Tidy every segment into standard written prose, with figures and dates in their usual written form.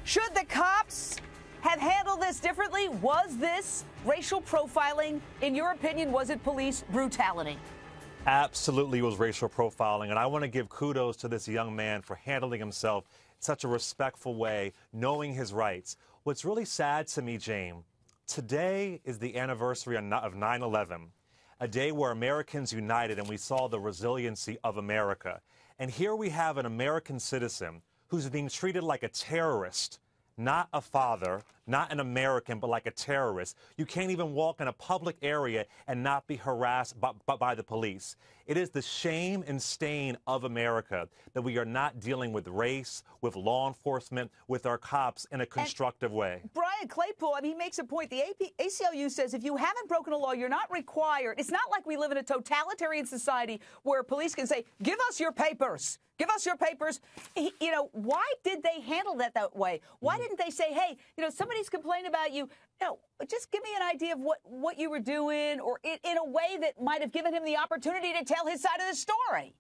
Should the cops have handled this differently? Was this racial profiling? In your opinion, was it police brutality? Absolutely was racial profiling, and I want to give kudos to this young man for handling himself in such a respectful way, knowing his rights. What's really sad to me, Jane, today is the anniversary of 9/11, a day where Americans united and we saw the resiliency of America. And here we have an American citizen who's being treated like a terrorist, not a father, not an American, but like a terrorist. You can't even walk in a public area and not be harassed by the police. It is the shame and stain of America that we are not dealing with race, with law enforcement, with our cops in a constructive way. Brian Claypool, he makes a point. The ACLU says if you haven't broken a law, you're not required. It's not like we live in a totalitarian society where police can say, give us your papers. Give us your papers. Why did they handle that way? Why didn't they say, hey, somebody's complaining about you. Just give me an idea of what you were doing, or in a way that might have given him the opportunity to tell his side of the story.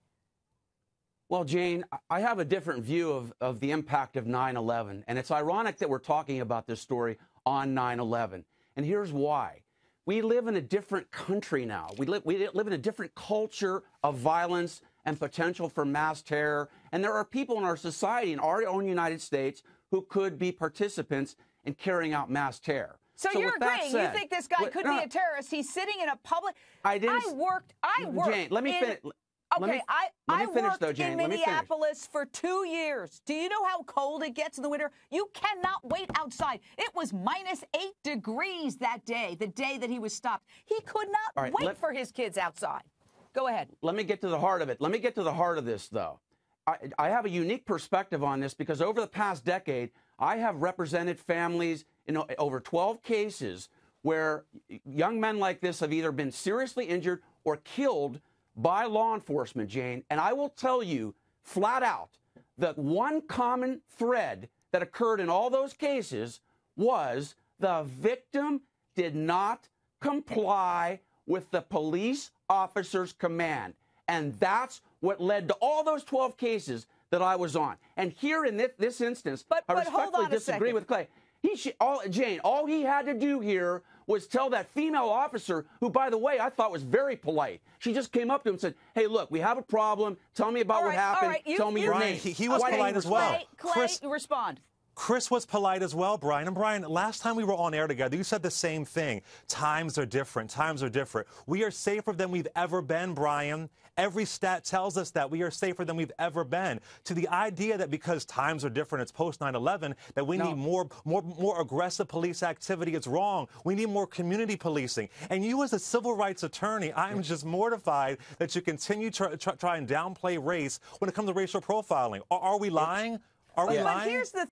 Well, Jane, I have a different view of the impact of 9/11. And it's ironic that we're talking about this story on 9/11. And here's why. We live in a different country now. We live in a different culture of violence and potential for mass terror. And there are people in our society, in our own United States, who could be participants in carrying out mass terror. So you're agreeing? You think this guy could be a terrorist? He's sitting in a public. I worked. Jane, let me finish. Okay, I worked in Minneapolis for 2 years. Do you know how cold it gets in the winter? You cannot wait outside. It was -8 degrees that day, the day that he was stopped. He could not wait for his kids outside. Go ahead. Let me get to the heart of it. Let me get to the heart of this, though. I have a unique perspective on this because over the past decade, I have represented families in over 12 cases where young men like this have either been seriously injured or killed by law enforcement, Jane. And I will tell you flat out that one common thread that occurred in all those cases was the victim did not comply with the police officer's command. And that's what led to all those 12 cases that I was on. And here in this instance, I respectfully disagree with Clay. Jane, all he had to do here was tell that female officer, who, by the way, I thought was very polite. She just came up to him and said, hey, look, we have a problem. Tell me about what happened. Tell me your name. He was polite as well. Clay, respond. Chris was polite as well, Brian. And Brian, last time we were on air together, you said the same thing. Times are different. Times are different. We are safer than we've ever been, Brian. Every stat tells us that we are safer than we've ever been. To the idea that because times are different, it's post 9/11, that we need more aggressive police activity, it's wrong. We need more community policing. And you, as a civil rights attorney, I am just mortified that you continue to try and downplay race when it comes to racial profiling. Are we lying? Are we lying? But here's the